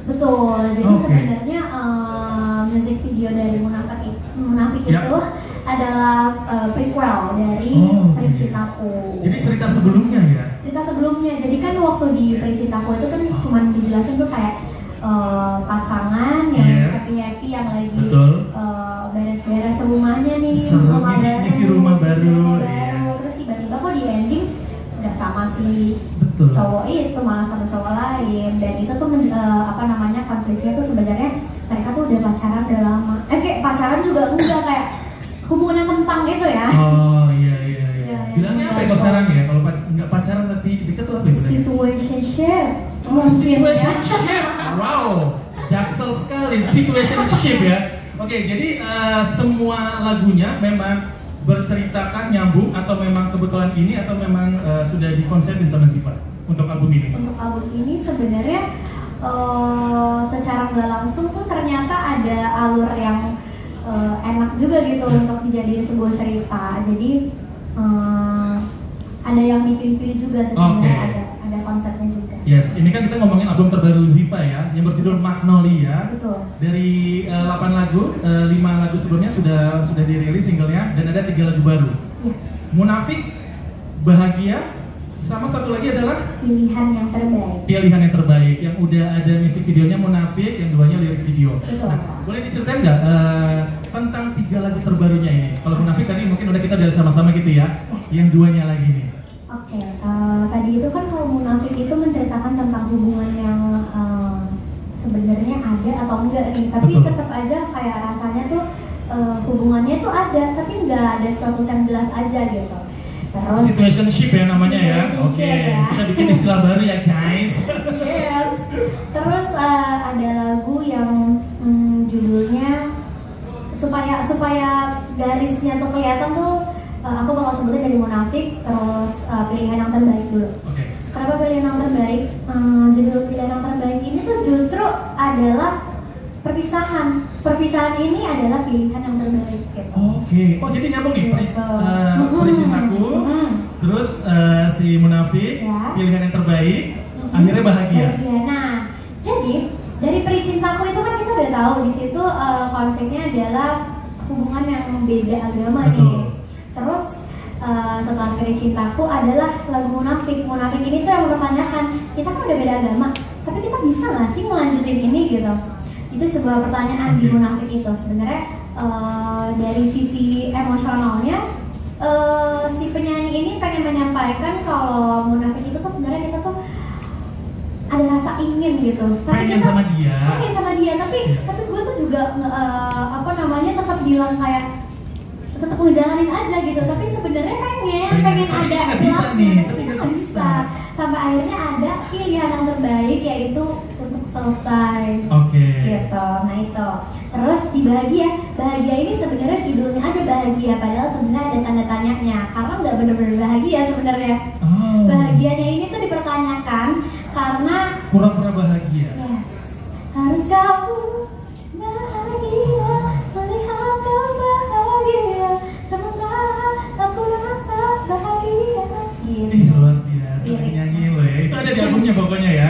Betul, jadi sebenarnya musik video dari Munafik itu adalah prequel dari Peri Cintaku. Jadi cerita sebelumnya ya? Cerita sebelumnya, jadi kan waktu di Peri Cintaku itu kan cuma dijelasin tuh kayak pasangan yang happy-happy yang lagi beres-beres rumahnya nih, rumah baru. Terus tiba-tiba kok di ending udah sama si cowok itu malah sama cowok lain, dan itu tuh konfliknya tuh sebenarnya mereka tuh udah pacaran udah lama. Kayak pacaran juga enggak, kayak hubungan yang kentang gitu ya. Oh iya. Bilangnya apa ya kalau sekarang ya? Kalau nggak pacaran tapi dekat tuh apa ya? Situationship. Situationship. Wow, jaksel sekali situationship ya. Oke, jadi semua lagunya memang berceritakan nyambung atau memang kebetulan ini atau memang sudah dikonsepin sama Ziva untuk album ini? Untuk album ini sebenarnya secara nggak langsung tuh ternyata ada alur yang enak juga gitu untuk dijadiin sebuah cerita. Jadi ada yang dipilih-pilih juga sebenarnya, ada konsepnya juga. Yes, ini kan kita ngomongin album terbaru Ziva ya, yang berjudul Magnolia. Betul. Dari 8 lagu, 5 lagu sebelumnya sudah dirilis singlenya dan ada 3 lagu baru. Ya. Munafik, Bahagia, sama satu lagi adalah Pilihan yang Terbaik. Pilihan yang Terbaik, yang udah ada musik videonya Munafik, yang duanya lirik video. Betul. Nah, boleh diceritain nggak tentang 3 lagu terbarunya ini? Kalau Munafik tadi mungkin udah kita lihat sama-sama gitu ya, yang duanya lagi nih. Oke, tadi itu kan kalau Munafik itu menceritakan tentang hubungan yang sebenarnya ada atau enggak nih, tapi tetap aja kayak rasanya tuh hubungannya tuh ada, tapi nggak ada status yang jelas aja gitu. Terus situationship ya namanya ya. Oke, ya. Kita bikin istilah baru ya guys. Yes. Terus ada lagu yang judulnya supaya garisnya tuh kelihatan tuh, aku bakal sebutin dari Munafik, terus Pilihan yang Terbaik dulu. Kenapa Pilihan yang Terbaik? Judul Pilihan yang Terbaik ini tuh justru adalah perpisahan. Perpisahan ini adalah pilihan yang terbaik gitu. Oh jadi nyambung nih, Peri Cintaku, terus si Munafik, Pilihan yang Terbaik, akhirnya Bahagia. Nah, jadi dari Peri Cintaku itu kan kita udah tahu di situ konfliknya adalah hubungan yang beda agama nih. Terus setelah Peri Cintaku adalah lagu Munafik. Munafik ini tuh yang mempertanyakan, kita kan udah beda agama, tapi kita bisa nggak sih melanjutin ini gitu? Itu sebuah pertanyaan di Munafik itu. Sebenarnya dari sisi emosionalnya si penyanyi ini pengen menyampaikan kalau Munafik itu tuh sebenarnya kita tuh ada rasa ingin gitu. Pengen sama dia, tapi gue tuh juga tetap bilang kayak tetap ngejalanin aja gitu. Tapi sebenarnya pengen ada jelasnya, tapi nggak bisa. Sampai akhirnya ada pilihan yang terbaik, yaitu untuk selesai. Gitu. Nah itu. Terus di bahagia ini sebenarnya judulnya aja bahagia, padahal sebenarnya ada tanda tanyanya karena nggak benar-benar bahagia sebenarnya. Bahagianya ini tuh dipertanyakan karena pura-pura bahagia. Yes. Harus kamu bahagia, melihat kau bahagia, sementara aku rasa bahagia. Gitu. Luar biasa nyanyi lo ya. Itu ada di albumnya pokoknya ya.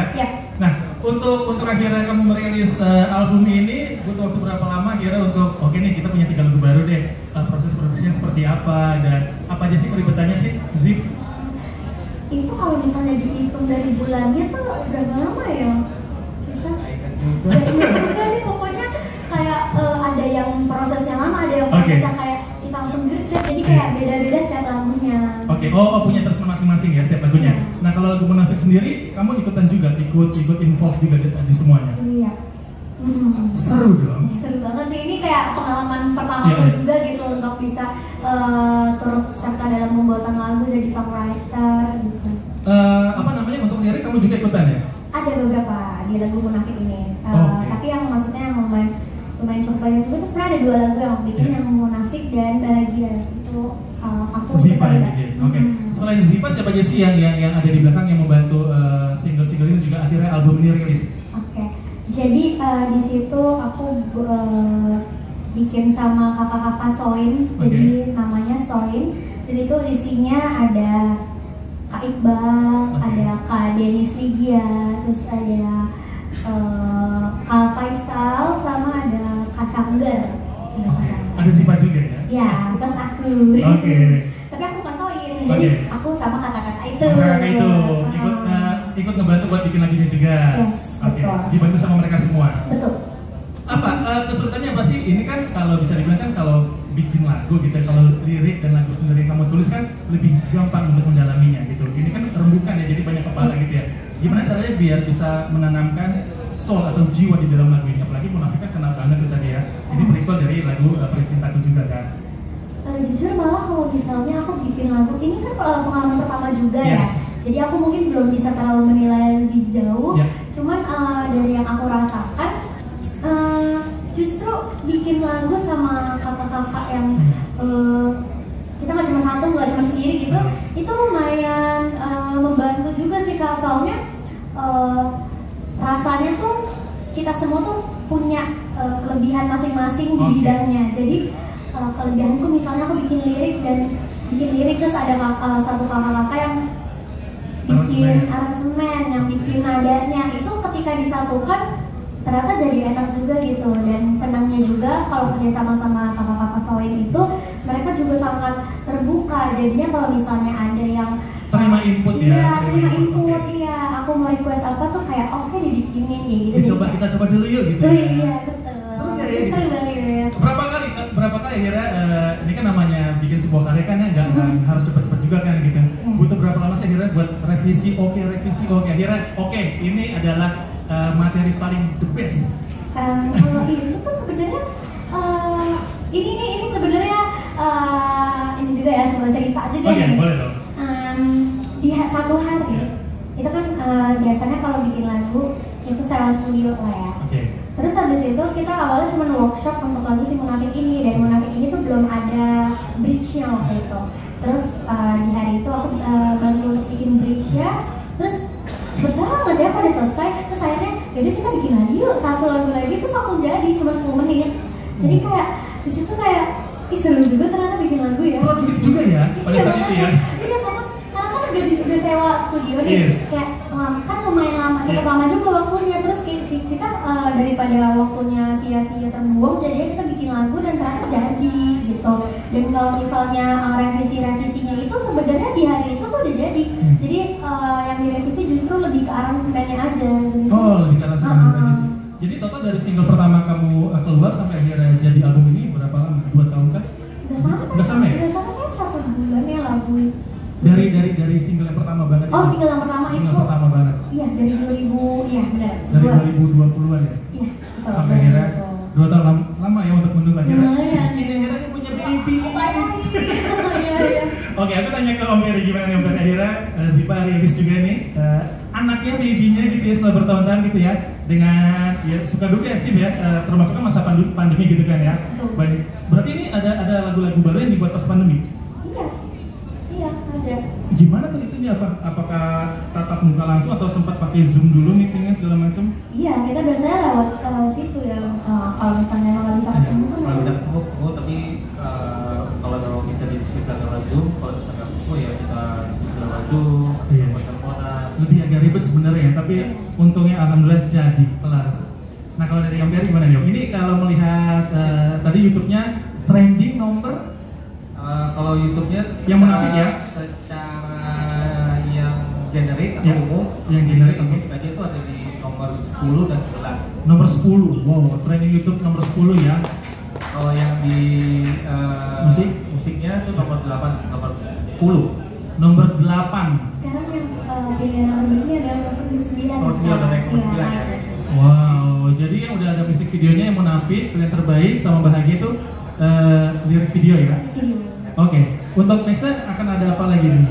Nah, untuk akhirnya kamu merilis album ini butuh waktu berapa lama akhirnya untuk nih kita punya 3 lagu baru deh. Proses produksinya seperti apa dan apa aja sih keribetannya sih, Zif? Itu kalau misalnya dihitung dari bulannya tuh berapa lama ya? Kita juga nih pokoknya kayak ada yang prosesnya lama, ada yang prosesnya kayak kita langsung gercep, jadi kayak beda-beda setiap lagunya. Punya treatment masing-masing ya setiap lagunya. Nah kalau lagu Munafik sendiri, kamu ikutan juga, ikut involve juga di semuanya? Iya. Seru dong? Seru banget sih, ini kayak pengalaman pertama juga gitu untuk bisa turut serta dalam pembuatan lagu jadi songwriter gitu. Untuk lirik kamu juga ikutan ya? Ada beberapa di lagu Munafik ini, tapi yang maksudnya yang lumayan cukup banyak juga. Terus ada 2 lagu yang bikin, yang Munafik dan Bahagia itu aku Ziva yang bikin. Selain Ziva, siapa aja sih yang ada di belakang yang membantu single-single ini juga akhirnya album ini rilis? Jadi di situ aku bikin sama kakak-kakak Soin, jadi namanya Soin, dan itu isinya ada Kak Iqbal, ada Kak Denis Ligia, terus ada Kak Faisal sama ada Kak Cangger. Ada Ziva juga ya? Ya, plus aku. Oke. Tapi aku bukan soin, jadi aku sama kakak-kakak itu. Kakak itu ikut ngebantu buat bikin lagunya juga. Yes, Oke. betul. Dibantu sama mereka semua. Betul. Apa kesulitannya apa sih? Ini kan kalau bisa dibilang kan kalau bikin lagu gitu, kalau lirik dan lagu sendiri kamu tulis kan lebih gampang untuk mendalaminya gitu. Ini kan rembukan ya, jadi banyak kepala gitu ya. Gimana caranya biar bisa menanamkan soul atau jiwa di dalam lagu ini? Apalagi Munafik kan kenal banget tuh tadi ya. Ini prequel dari lagu Percintaku juga kan. Jujur malah kalau misalnya aku bikin lagu ini kan pengalaman pertama juga Yes. ya. Jadi aku mungkin belum bisa terlalu menilai lebih jauh. Yeah. Cuman dari yang aku rasakan, justru bikin lagu sama kakak-kakak yang kita nggak cuma satu, nggak cuma sendiri gitu, itu lumayan membantu juga sih Kak. Soalnya rasanya tuh kita semua tuh punya kelebihan masing-masing di bidangnya. Jadi kelebihanku misalnya aku bikin lirik terus ada satu kakak-kakak yang bikin aransemen, yang bikin nadanya, itu ketika disatukan ternyata jadi enak juga gitu. Dan senangnya juga kalau kerja sama kakak-kakak sawin itu, mereka juga sangat terbuka. Jadinya kalau misalnya ada yang Terima input ya. Iya, terima input. Iya, aku mau request apa tuh kayak oke dibikinin ya gitu. Kita coba dulu yuk gitu. Oh iya, betul. Seru ya gitu. Seru banget. Berapa kali akhirnya ini kan namanya bikin sebuah karya kan ya, nggak harus cepat-cepat juga kan gitu. Butuh berapa lama sih akhirnya buat revisi oke akhirnya oke ini adalah materi paling the best. Kalau ini tuh sebenarnya ini sebenarnya ini juga ya, sebuah cerita juga nih. Boleh dong. Di satu hari itu kan biasanya kalau bikin lagu itu sewa studio lah ya. Terus habis itu kita awalnya cuma workshop untuk lagu si Munafik ini, dan Munafik ini tuh belum ada bridge-nya waktu itu. Terus di hari itu aku bantu untuk bikin bridge-nya. Terus cepet banget ya, udah selesai. Terus akhirnya yaudah kita bikin lagi yuk, satu lagu lagi. Terus langsung jadi cuma 10 menit. Jadi kayak di situ kayak seru juga ternyata bikin lagu ya. Produktif juga ya pada saat itu ya. Iya, karena kan udah sewa studio nih. Yes. Kayak kan lumayan lama, cukup lama juga waktunya. Terus kita daripada waktunya sia-sia terbuang, jadinya kita bikin lagu dan ternyata jadi gitu. Dan kalau misalnya revisinya itu sebenarnya di hari itu tuh udah jadi. Jadi yang direvisi justru lebih ke aransemennya aja gitu. Oh, lebih ke aransemen revisi. Jadi total dari single pertama kamu keluar sampai akhirnya jadi album ini berapa lama? 2 tahun kan? Udah sama ya? Udah sama kan 1 bulan ya lagu. Dari single yang pertama banget. Oh, single yang pertama single itu. pertama banget. Iya, dari 2000, iya benar. Dari 2020-an ya? Iya, betul. Sampai akhirnya 2 tahun lama ya untuk menunggu akhirnya. Iya. Ini akhirnya punya baby. Iya. Oke, aku tanya ke Om Ferry gimana nih Om Ferry. Akhirnya Ziva rilis juga nih anaknya, baby-nya gitu ya setelah bertahun-tahun gitu ya, dengan ya suka duka sih ya, termasuk kan masa pandemi gitu kan ya. Banyak. Berarti ini ada lagu-lagu baru yang dibuat pas pandemi? Iya, ada. Gimana tuh itunya, apakah tatap muka langsung atau sempat pakai Zoom dulu meetingnya segala macam? Iya, kita biasanya lewat situ ya. Kalau misalnya nggak bisa ketemu kan. Kalau bisa ketemu, tapi kalau memang bisa diskusikan lewat Zoom, kalau bisa nggak ketemu ya kita diskusi lewat Zoom, lewat teleponan. Lebih agak ribet sebenarnya ya, tapi untungnya alhamdulillah jadi kelar. Nah kalau dari Om Ferry gimana nih Om? Ini kalau melihat tadi YouTube-nya trending nomor kalau YouTube-nya yang Munafik ya? Secara yang generik atau umum, yang generik musik aja itu ada di nomor 10 dan 11. Nomor 10, wow, trending YouTube nomor 10 ya. Kalau yang di musiknya itu nomor 8, nomor 10. Nomor 8. Sekarang yang pilihan album ini adalah nomor 9. Nomor 9 dan nomor 9 ya. Wow, jadi yang udah ada musik videonya yang Munafik, pilihan terbaik sama Bahagia itu lirik video ya? Oke, untuk nextnya akan ada apa lagi nih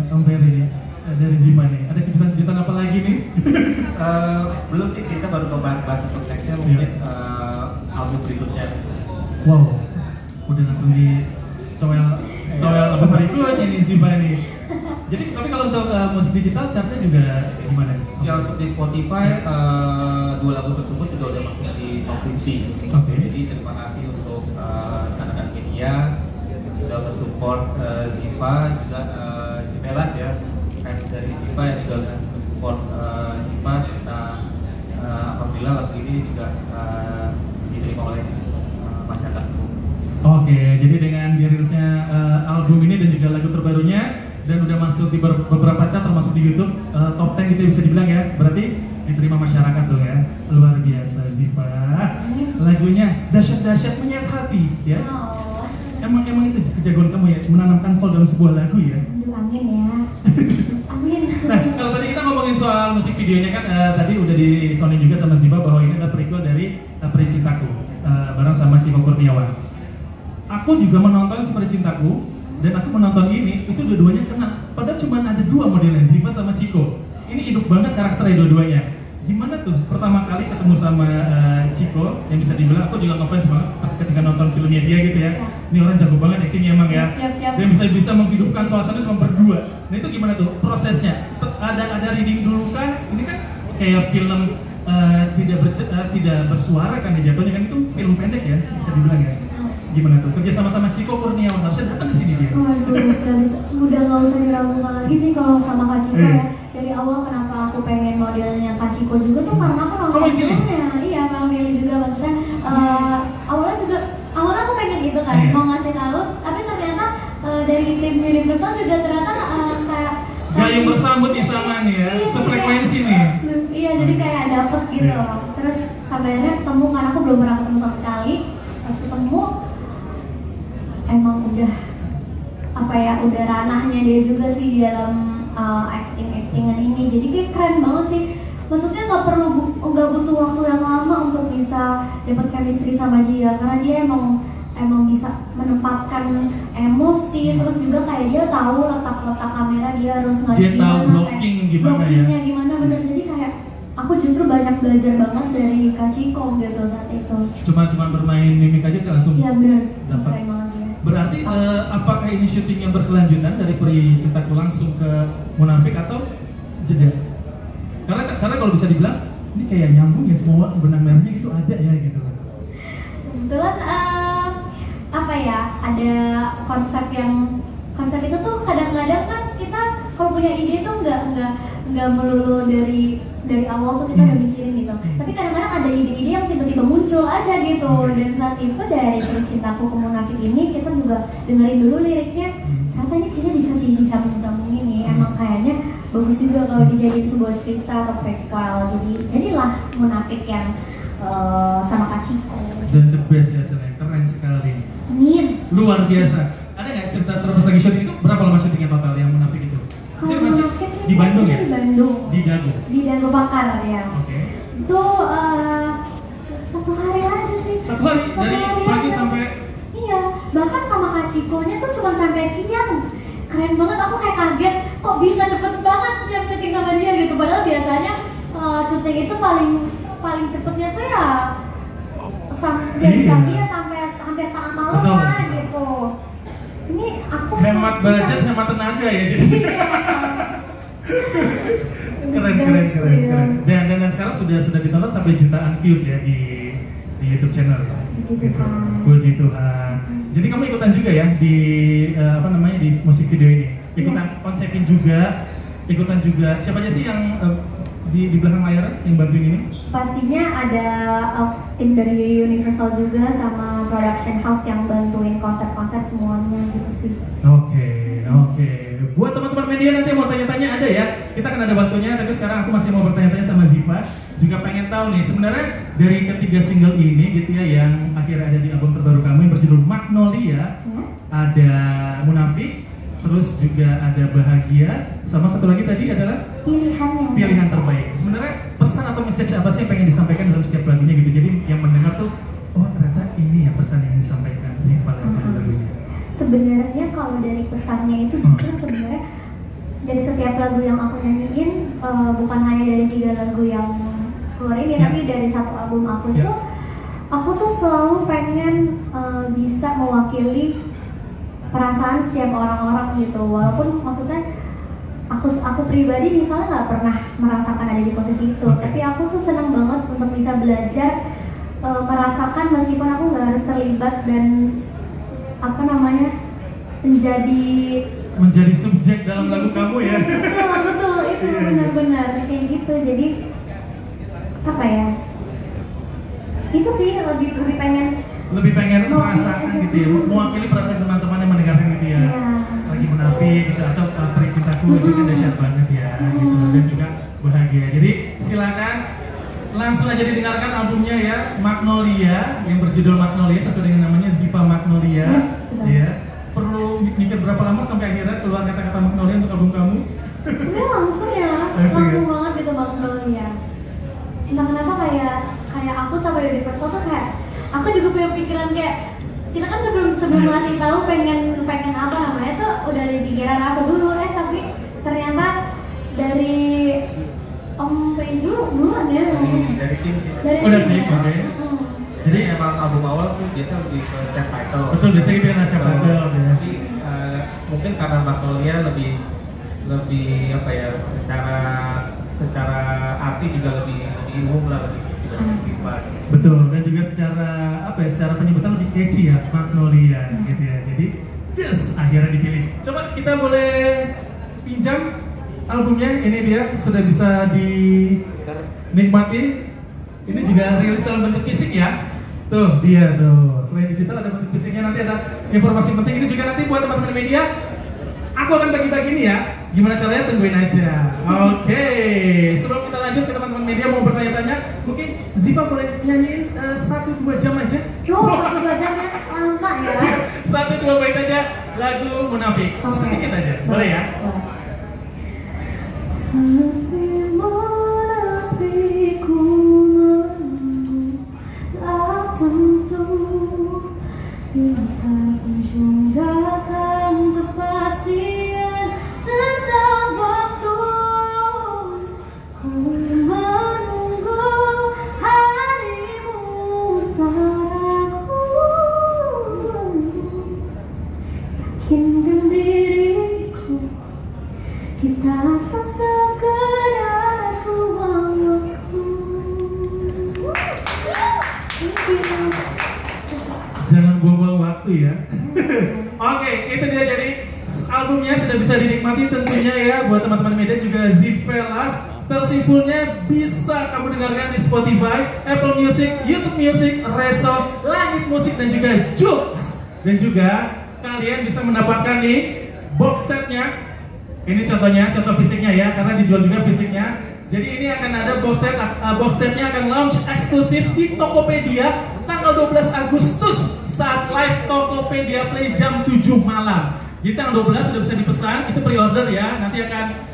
Om Ferry nih? Dari Ziva nih, ada kejutan-kejutan apa lagi nih? Belum sih, kita baru membahas untuk nextnya mungkin album berikutnya. Wow, udah langsung di cowel album berikutnya nih Ziva nih. Jadi, tapi kalau untuk musik digital chartnya juga gimana? Ya untuk di Spotify, 2 lagu tersebut juga udah masuk di top 50. Oke. Jadi terima kasih untuk rekan-rekan media sudah mensupport Ziva, juga si Melas ya, fans dari Ziva yang juga sudah mensupport Ziva, serta alhamdulillah lagu ini juga diterima oleh masyarakat umum. Oke, jadi dengan dirilisnya album ini dan juga lagu terbarunya dan udah masuk di beberapa chart termasuk di YouTube top 10 gitu bisa dibilang ya. Berarti diterima masyarakat tuh ya. Luar biasa Ziva. Lagunya dahsyat-dahsyat menyayat hati ya. Oh. Emang itu kejagoan kamu ya, menanamkan soul dalam sebuah lagu ya. Aduh, amin ya. Amin. Nah, kalau tadi kita ngomongin soal musik videonya kan tadi udah disounding juga sama Ziva bahwa ini adalah prequel dari Peri Cintaku bareng sama Chico Kurniawan. Aku juga menonton Seperti Cintaku dan aku menonton ini, itu dua-duanya kena. Padahal cuma ada dua modelnya, Ziva sama Chico. Ini hidup banget karakternya dua-duanya. Gimana tuh pertama kali ketemu sama Chico, yang bisa dibilang aku juga ngefans banget ketika nonton filmnya dia gitu ya. Ini orang jago banget actingnya emang ya. Dia bisa menghidupkan suasana cuma berdua. Nah itu gimana tuh prosesnya? Ada reading dulu kan? Ini kan kayak film tidak bersuara kan ya jatuhnya kan, itu film pendek ya bisa dibilang ya. Gimana tuh kerja sama Chico Kurniawan, harusnya datang ke sini dia. Waduh, nggak usah diragukan lagi sih kalau sama Kak Chico ya. Dari awal kenapa aku pengen modelnya Kak Chico juga tuh karena aku nonton filmnya. Iya, Bang Meli juga maksudnya. Awalnya aku pengen itu kan, mau ngasih tahu, tapi ternyata dari tim Universal juga ternyata kayak gayung bersambut nih sama nih ya, sefrekuensi nih. Iya, jadi kayak dapet gitu. Terus sampai akhirnya ketemu, karena aku belum pernah ketemu sama sekali. Pas ketemu emang udah udah ranahnya dia juga sih di dalam actingan ini, jadi kayak keren banget sih. Maksudnya nggak butuh waktu yang lama untuk bisa dapat chemistry sama dia, karena dia emang bisa menempatkan emosi, terus juga kayak dia tahu letak kamera, dia harus dia tahu blockingnya gimana bener. Jadi kayak aku justru banyak belajar banget dari Kak Chico gitu saat itu. Cuma bermain mimik aja langsung. Iya bener, dapat. keren banget ya. Berarti apakah ini syuting yang berkelanjutan dari Peri Cintaku langsung ke Munafik atau jeda? Karena kalau bisa dibilang ini kayak nyambung ya, semua benang merahnya gitu ada ya gitu. Kebetulan ada konsep itu tuh kadang-kadang kan kita kalau punya ide tuh nggak melulu dari awal tuh kita udah mikirin gitu. Tapi kadang-kadang ada ide-ide yang tiba-tiba muncul aja gitu. Dan saat itu dari Peri Cintaku ke Munafik ini kita juga dengerin dulu liriknya. Ternyata ini kayaknya bisa disambung ini. Emang kayaknya bagus juga kalau dijadiin sebuah cerita atau prequel. Jadilah Munafik yang sama Kak Chico. Dan the best ya, keren sekali. Amin. Luar biasa. Ada nggak cerita pas lagi syuting itu berapa lama syutingnya total yang Munafik itu? Kalau Munafik di Bandung ya? Di Bandung. Di Dago. Di Dago Bakar ya. Oke. Itu 1 hari aja sih. 1 hari dari pagi aja. sampai. Iya, bahkan sama Kak Chico-nya tuh cuma sampai siang. Keren banget, aku kayak kaget kok bisa cepet banget setiap syuting sama dia gitu. Padahal biasanya syuting itu paling cepetnya tuh ya dari pagi ya sampai hampir tengah malam lah gitu. Ini aku hemat budget, hemat tenaga ya jadi. keren. Dan sekarang sudah ditonton sampai jutaan views ya di YouTube channel. Puji Tuhan. Jadi kamu ikutan juga ya di di musik video ini. Ikutan konsepin juga. Siapa aja sih yang di belakang layar yang bantuin ini? Pastinya ada tim dari Universal juga sama production house yang bantuin konsep-konsep semuanya gitu sih. Oke. Buat teman-teman media nanti mau tanya-tanya ada ya. Kita akan ada waktunya, tapi sekarang aku masih mau bertanya-tanya sama Ziva. Juga pengen tahu nih sebenarnya dari ketiga single ini gitu ya yang akhirnya ada di album terbaru kamu yang berjudul Magnolia, ada Munafik, terus juga ada Bahagia, sama satu lagi tadi adalah Pilihan Terbaik. Sebenarnya pesan atau message apa sih yang pengen disampaikan dalam setiap lagunya gitu? Jadi yang mendengar tuh, oh ternyata ini ya pesan yang disampaikan Ziva dalam lagunya. Sebenarnya kalau dari pesannya itu justru sebenarnya dari setiap lagu yang aku nyanyiin, bukan hanya dari 3 lagu yang keluar ini, tapi dari satu album aku itu, aku tuh selalu pengen bisa mewakili perasaan setiap orang-orang gitu. Walaupun maksudnya aku pribadi misalnya nggak pernah merasakan ada di posisi itu, tapi aku tuh senang banget untuk bisa belajar merasakan meskipun aku nggak harus terlibat dan menjadi subjek dalam lagu kamu ya. Betul itu benar-benar kayak gitu. Jadi itu sih lebih pengen merasakan gitu ya, mewakili perasaan teman-teman yang mendengarkan gitu ya. Lagi munafik gitu atau peri cintaku itu kan dahsyat banget ya gitu, dan juga bahagia. Jadi silakan langsung aja didengarkan albumnya ya, Magnolia, yang berjudul Magnolia sesuai dengan namanya, Ziva Magnolia. Ya. Perlu mikir berapa lama sampai akhirnya keluar kata-kata Magnolia untuk album kamu? Sebenarnya langsung banget gitu Magnolia. Entah kenapa kayak aku sama Universal tuh kayak aku juga punya pikiran kayak kita kan sebelum ngasih tahu pengen apa namanya tuh udah ada pikiran aku dulu tapi ternyata dari Om Penju duluan ya. Dari tim sih. Dari tim, oke. Jadi emang album awal tuh biasa lebih ke self title. Betul, biasanya gitu kan self title. Tapi mungkin karena Magnolia lebih apa ya, secara arti juga lebih umum lah, lebih sifat. Betul, dan juga secara penyebutan lebih catchy ya, Magnolia gitu ya. Jadi akhirnya dipilih. Coba kita boleh pinjam albumnya, ini dia sudah bisa dinikmati. Ini juga rilis dalam bentuk fisik ya. Tuh dia tuh, selain digital ada bentuk fisiknya, nanti ada informasi penting. Ini juga nanti buat teman-teman media, aku akan bagi-bagi ini ya. Gimana caranya, tungguin aja. Oke, sebelum kita lanjut ke teman-teman media mau bertanya-tanya, mungkin Ziva boleh nyanyiin 1-2 jam aja? 1-2 jamnya lama ya. 1-2 bait aja lagu Munafik, sedikit aja, boleh ya? Yakinkan diriku, kita tak sekedar ruang waktu. Jangan buang-buang waktu ya. Oke, itu dia, jadi albumnya sudah bisa dinikmati tentunya ya buat teman-teman media, juga Zivelas. Versi fullnya bisa kamu dengarkan di Spotify, Apple Music, YouTube Music, Reso, Langit Musik, dan juga Joox. Dan juga kalian bisa mendapatkan nih box setnya. Ini contohnya, contoh fisiknya ya, karena dijual juga fisiknya. Jadi ini akan ada box setnya akan launch eksklusif di Tokopedia tanggal 12 Agustus saat live Tokopedia Play jam 7 malam. Jadi tanggal 12 sudah bisa dipesan, itu pre-order ya, nanti akan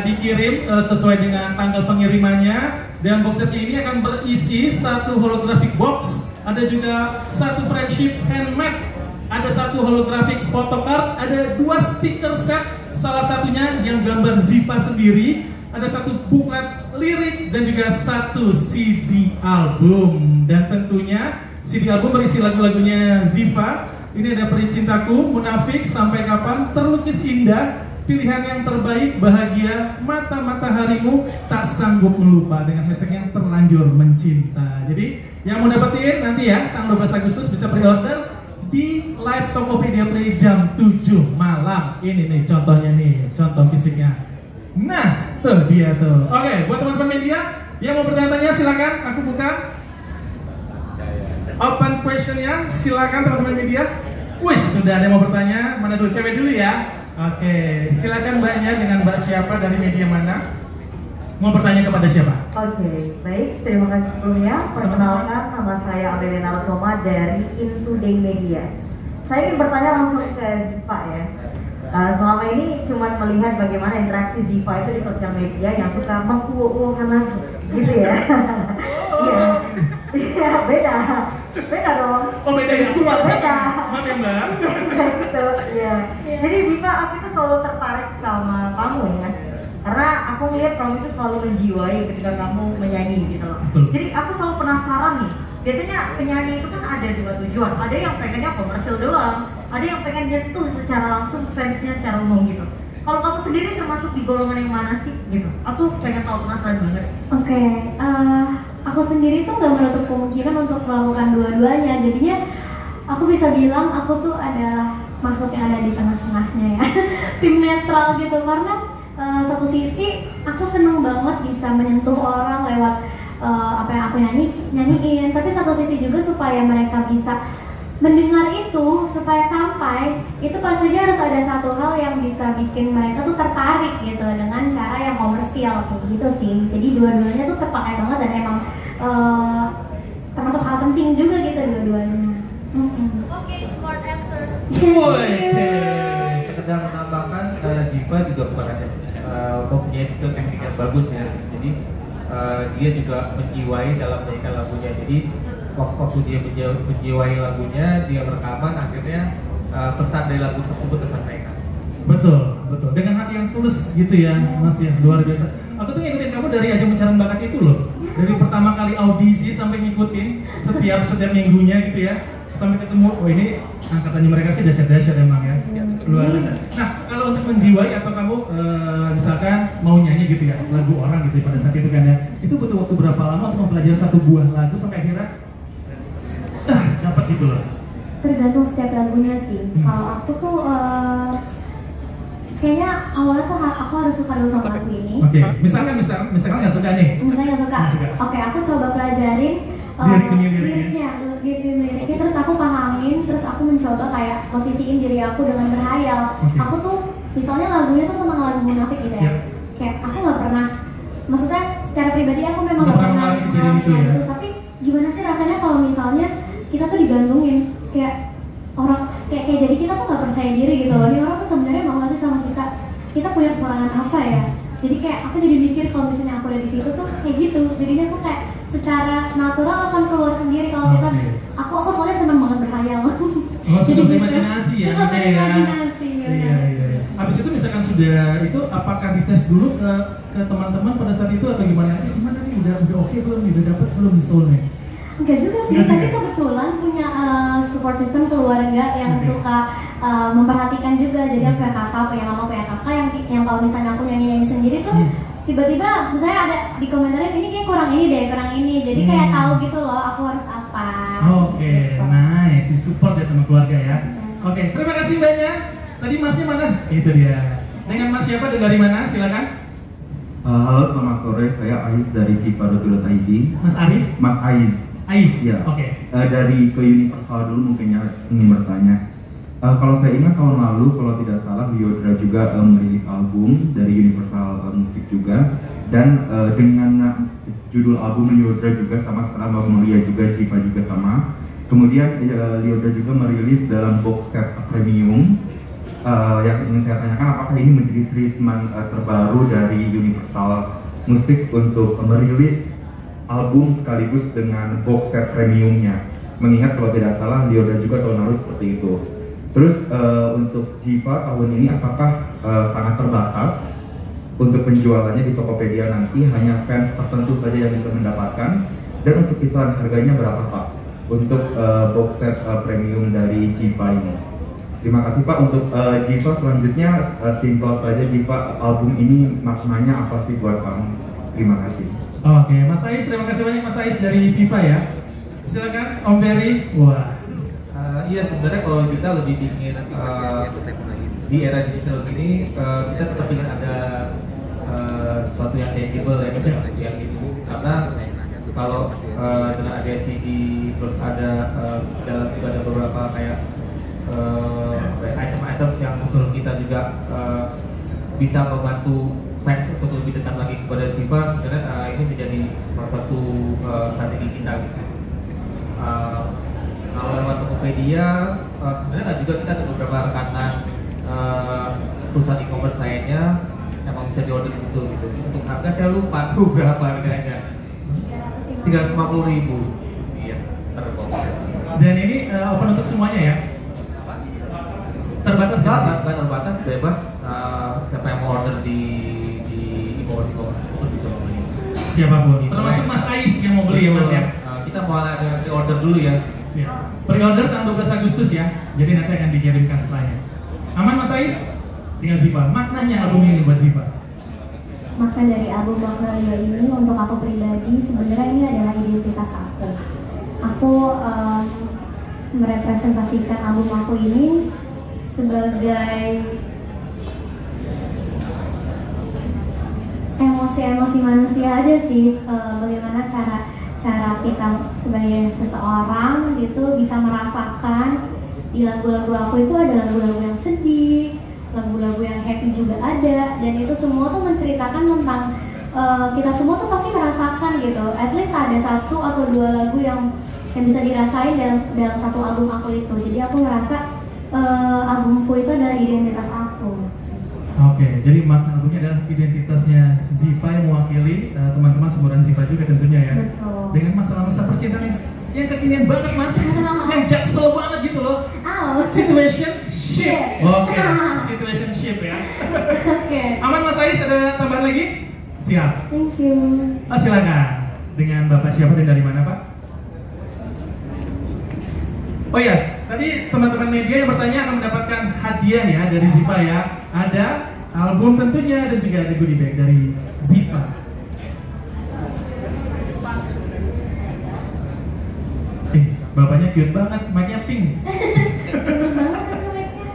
dikirim sesuai dengan tanggal pengirimannya. Dan box setnya ini akan berisi 1 holographic box, ada juga 1 friendship handmade, ada 1 holographic photocard, ada 2 stiker set, salah satunya yang gambar Ziva sendiri, ada 1 booklet lirik, dan juga 1 CD album. Dan tentunya CD album berisi lagu-lagunya Ziva. Ini ada Peri Cintaku, Munafik, Sampai Kapan, Terlukis Indah, Pilihan Yang Terbaik, Bahagia, Mata-Mata Harimu, Tak Sanggup Melupa, dengan hashtag yang Terlanjur Mencinta. Jadi yang mau dapetin nanti ya tanggal 12 Agustus bisa pre-order di live Tokopedia Play jam 7 malam. Ini nih contohnya nih, contoh fisiknya. Nah, tuh dia tuh. Oke, buat teman-teman media yang mau bertanya-tanya silakan, aku buka open questionnya, silakan teman-teman media. Wis, sudah ada yang mau bertanya, mana dulu, cewek dulu ya. Oke, silakan Mbaknya, dengan Mbak siapa, dari media mana? Mau bertanya kepada siapa? Oke, baik, terima kasih sebelumnya. Perkenalkan, nama saya Amelia Narasoma dari Intoday Media. Saya ingin bertanya langsung ke Ziva ya. Selama ini cuma melihat bagaimana interaksi Ziva itu di sosial media yang suka mengkuukan aku, gitu ya. Iya. Iya, beda dong. Oh beda ya, aku malah beda. Maaf ya Mbak. Gitu, ya. Jadi Ziva, aku itu selalu tertarik sama kamu ya. Karena aku melihat kamu itu selalu menjiwai ketika kamu menyanyi gitu loh. Betul. Jadi aku selalu penasaran nih. Biasanya penyanyi itu kan ada 2 tujuan. Ada yang pengennya komersil doang, ada yang pengen nyentuh secara langsung fansnya secara umum gitu. Kalau kamu sendiri termasuk di golongan yang mana sih gitu? Aku pengen tahu, penasaran banget. Oke, aku sendiri tuh nggak menutup kemungkinan untuk melakukan dua-duanya. Jadinya aku bisa bilang aku tuh adalah makhluk yang ada di tengah-tengahnya ya. Tim netral gitu, karena satu sisi aku seneng banget bisa menyentuh orang lewat apa yang aku nyanyiin, tapi satu sisi juga supaya mereka bisa mendengar itu supaya sampai itu pasti aja harus ada satu hal yang bisa bikin mereka tuh tertarik gitu dengan cara yang komersial kayak gitu sih. Jadi dua-duanya tuh terpakai banget dan emang termasuk hal penting juga gitu dua-duanya. Oke, smart answer. Woi. Sekedar menambahkan, Ziva juga bukan hanya mempunyai skill teknik yang bagus ya. Jadi dia juga menjiwai dalam menyanyikan lagunya. Jadi waktu dia menjiwai lagunya, dia rekaman, akhirnya pesan dari lagu tersebut tersampaikan. Betul, betul. Dengan hati yang tulus gitu ya, Mas ya, luar biasa. Aku tuh ngikutin kamu dari ajang pencarian bakat itu loh. Dari pertama kali audisi sampai ngikutin setiap minggunya gitu ya. Sampai ketemu, oh ini angkatannya mereka sih dahsyat-dahsyat emang ya. Luar biasa. Nah, kalau untuk menjiwai atau kamu misalkan mau nyanyi gitu ya, lagu orang gitu pada saat itu kan ya. Itu butuh waktu berapa lama untuk mempelajari satu buah lagu sampai akhirnya dapat gitu loh. Tergantung setiap lagunya sih. Kalau aku tuh kayaknya awalnya tuh aku harus suka dulu sama lagu ini. Oke, misalkan nggak suka nih. Misalnya nggak suka. Nggak suka. Oke, aku coba pelajarin liriknya, terus aku pahamin, terus aku mencoba kayak posisiin diri aku dengan berhayal. Aku tuh misalnya lagunya tuh tentang lagu munafik gitu ya. Kayak aku nggak pernah, maksudnya secara pribadi aku memang nggak pernah kejadian itu ya. tapi gimana sih rasanya kalau misalnya kita tuh digantungin kayak orang kayak jadi kita tuh nggak percaya diri gitu loh. Ini orang tuh sebenarnya mau nggak sih sama kita punya kekurangan apa ya. Jadi kayak aku jadi mikir kalau misalnya aku ada di situ tuh kayak gitu. Jadinya aku kayak secara natural akan keluar sendiri kalau kita. Aku soalnya senang banget berkhayal. Oh, sudah berimajinasi ya. Sudah berimajinasi. Iya. Habis itu misalkan sudah itu, apakah dites dulu ke teman-teman pada saat itu atau gimana? Gimana nih, udah oke belum nih, udah dapat belum di soul nih? Enggak juga sih, tapi kebetulan punya support system keluarga yang suka memperhatikan juga. Jadi aku punya kakak, punya mama, punya kakak yang kalau misalnya aku nyanyi sendiri tuh tiba-tiba misalnya ada di komentarin ini kayak kurang ini. Jadi kayak tahu gitu loh aku harus apa. Oke, nice, disupport ya sama keluarga ya. Oke, terima kasih banyak. Tadi masnya mana? Itu dia. Dengan mas siapa dan dari mana? Silakan. Halo, selamat sore. Saya Ais dari FIFA.id. Mas Arif? Mas Ais ya. Oke. Dari ke Universal dulu mungkin ya, ingin bertanya. Kalau saya ingat tahun lalu, kalau tidak salah, Lyodra juga merilis album dari Universal Musik juga. Dan dengan judul album Lyodra juga sama, sekarang Mbak Mulia juga, Ziva juga sama. Kemudian Lyodra juga merilis dalam box set premium. Yang ingin saya tanyakan, apakah ini menjadi treatment terbaru dari Universal Musik untuk merilis album sekaligus dengan box set premiumnya? Mengingat kalau tidak salah Lyodra juga tahun lalu seperti itu. Terus untuk Ziva tahun ini apakah sangat terbatas untuk penjualannya di Tokopedia nanti, hanya fans tertentu saja yang bisa mendapatkan? Dan untuk kisaran harganya berapa Pak untuk box set premium dari Ziva ini? Terima kasih Pak. Untuk Ziva selanjutnya, simpel saja Ziva, album ini maknanya apa sih buat kamu? Terima kasih. Oke, Mas Ais, terima kasih banyak Mas Ais dari FIFA ya. Silakan Om Berry. Wah. Iya, sebenarnya kalau kita lebih ingin di era digital ini kita tetap ingin ada sesuatu yang tangible ya, yang itu. Karena kalau dengan ada CD terus ada dalam juga ada beberapa kayak item-item yang menurut kita juga bisa membantu fans untuk lebih dekat lagi kepada Ziva. Sebenarnya ini menjadi salah satu strategi kita gitu. Kalau lewat Tokopedia sebenarnya juga kita ada beberapa rekanan perusahaan e-commerce lainnya emang bisa diorder di situ gitu. Untuk harga saya lupa tuh berapa harganya. 350.000. Iya, terbatas. Dan ini open untuk semuanya ya? Terbatas kan? Nggak terbatas, bebas. Siapa yang mau order di e-commerce tersebut bisa membeli. Siapapun, termasuk Mas Ais yang mau beli ya Mas ya? Kita mau ada di order dulu ya. Pre-order tanggal 12 Agustus ya, jadi nanti akan dikirimkan setelahnya. Aman Mas Ais? Tinggal Ziva, maknanya album ini buat Ziva? Makna dari album Magnolia ini untuk aku pribadi sebenarnya ini adalah identitas aku. Aku merepresentasikan album aku ini sebagai emosi manusia aja sih, bagaimana cara kita sebagai seseorang gitu bisa merasakan di lagu-lagu aku itu ada lagu-lagu yang sedih, lagu-lagu yang happy juga ada, dan itu semua tuh menceritakan tentang kita semua tuh pasti merasakan gitu. At least ada 1 atau 2 lagu yang bisa dirasain dalam satu album aku itu. Jadi aku ngerasa albumku itu adalah identitas aku. Oke, jadi makna albumnya adalah identitasnya Ziva yang mewakili teman-teman seumuran Ziva juga tentunya ya. Betul. Dengan masalah-masalah percintaan yang kekinian banget mas, yang jaksel banget gitu loh. Situationship. Oke, situationship ya. Oke. Aman Mas Ais, ada tambahan lagi? Siap. Thank you. Silakan. Dengan Bapak siapa dan dari mana Pak? Oh ya, tadi teman-teman media yang bertanya akan mendapatkan hadiah ya dari Ziva ya. Ada album tentunya dan juga ada goodie bag dari Ziva. Bapaknya cute banget, mic-nya pink. Bagus banget kan mic-nya.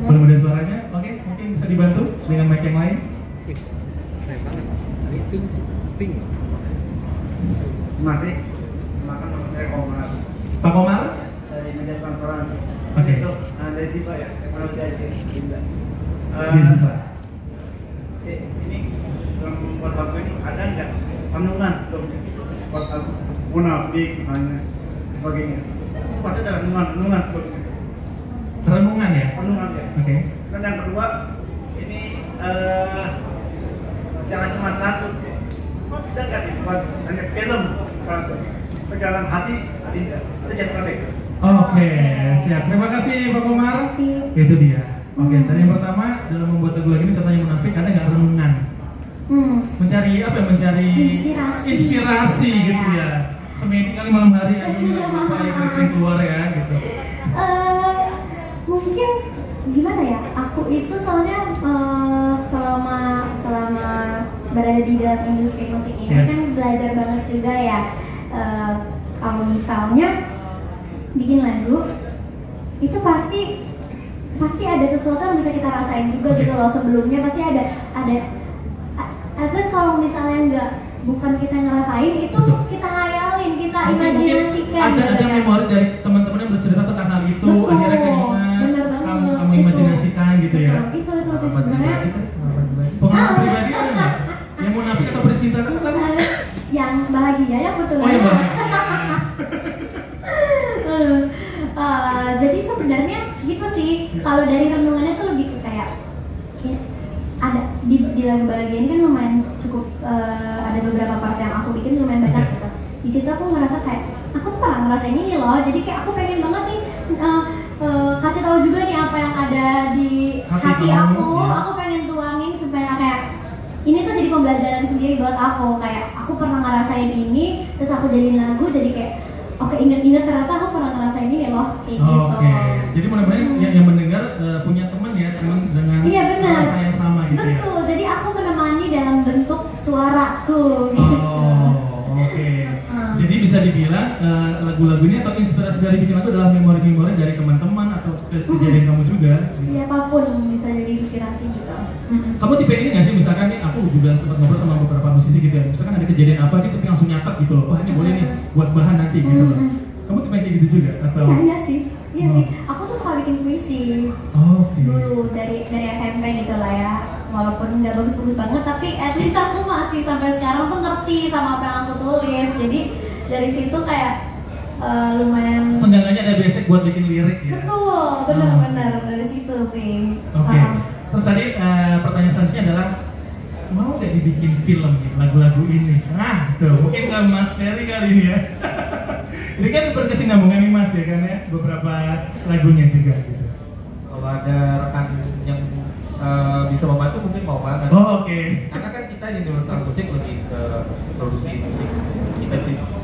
Belum ada suaranya? Oke, mungkin bisa dibantu dengan mic yang lain. Keren banget. Ini pink sih, pink. Masih makan nama saya Komar Pak Komar? dari media transparansi. Oke. Itu dari Ziva ya, kalau dia Dinda. Dari Ziva. Ini dalam membuat lagu ini ada nggak renungan sebelumnya? Buat lagu Munafik misalnya, sebagainya. Itu pasti ada renungan sebelumnya. Renungan ya? Renungan ya. Oke. Dan yang kedua, ini jangan cuma lagu. Bisa nggak dibuat hanya film? Perjalanan hati enggak. Itu jangan kasih. Oke, siap. Terima kasih Pak Komar. Itu dia. Oke, tadi yang pertama dalam membuat lagu ini contohnya Munafik, ada nggak renungan? Mencari apa ya? Mencari inspirasi gitu ya. Semedi kali malam hari aja lupa yang keluar ya gitu. Mungkin gimana ya? Aku itu soalnya selama berada di dalam industri musik ini kan belajar banget juga ya. Kalau misalnya bikin lagu itu pasti ada sesuatu yang bisa kita rasain juga gitu loh. Sebelumnya pasti ada terus kalau misalnya bukan kita ngerasain itu, kita hayalin, kita imajinasikan. Ada memori dari teman-teman yang bercerita tentang hal itu. Betul. Akhirnya kamu imajinasikan gitu ya. Itu sebenarnya pengalaman pribadi ada nggak? Yang Munafik atau bercinta itu kan? Yang bahagia ya betul. Oh yang bahagia. Jadi sebenarnya gitu sih. Kalau dari renungannya tuh lebih ke kayak ada di lagu bahagia ini kan lumayan cukup ada beberapa part yang aku bikin lumayan banyak gitu. Di situ aku ngerasa kayak aku tuh pernah ngerasain ini loh. Jadi kayak aku pengen banget nih kasih tahu juga nih apa yang ada di hati aku. Ya. Aku pengen tuangin supaya kayak ini tuh jadi pembelajaran sendiri buat aku. Kayak aku pernah ngerasain ini, terus aku jadiin lagu jadi kayak oke, ingat ternyata aku pernah ngerasain ini loh kayak gitu. Oke. Jadi mudah-mudahan yang mendengar punya teman ya, teman dengan rasa yang sama gitu ya. Betul. Jadi aku menemani dalam bentuk suaraku gitu. Oke. Jadi bisa dibilang lagu-lagu ini atau inspirasi dari bikin lagu adalah memori-memori dari teman-teman atau kejadian kamu juga. Siapapun bisa jadi inspirasi gitu. Kamu tipe ini nggak sih, misalkan nih aku juga sempat ngobrol sama beberapa musisi gitu ya, misalkan ada kejadian apa gitu tapi langsung nyatet gitu loh, wah ini boleh nih buat bahan nanti gitu loh. Kamu tipe kayak gitu juga atau? Iya sih. Aku tuh suka bikin puisi. Dulu dari SMP gitu lah ya. Walaupun nggak bagus-bagus banget, tapi at least aku masih sampai sekarang tuh ngerti sama apa yang aku tulis. Jadi dari situ kayak lumayan. Seenggaknya ada basic buat bikin lirik ya. Betul, benar dari situ sih. Oke. Terus tadi pertanyaan selanjutnya adalah mau gak dibikin film nih lagu-lagu ini? Nah, tuh mungkin ke Mas Ferry kali ini ya. Ini kan berkesinambungan nih Mas ya kan ya, beberapa lagunya juga gitu. Kalau ada rekan yang bisa membantu mungkin mau banget. Oke. Karena kan kita di Universal Musik lebih ke produksi musik. Kita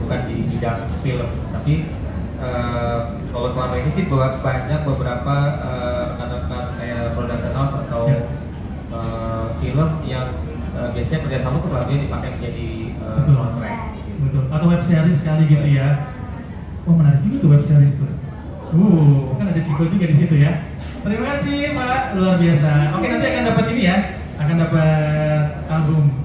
bukan di bidang film, tapi kalau selama ini sih banyak beberapa rekan-rekan kayak production house atau film yang biasanya kerjasama tuh lagunya dipakai menjadi soundtrack. Betul. Atau web series sekali gitu ya. Oh menarik juga tuh web series tuh. Kan ada Ciko juga di situ ya. Terima kasih Pak, luar biasa. Oke, nanti akan dapat ini ya. akan dapat album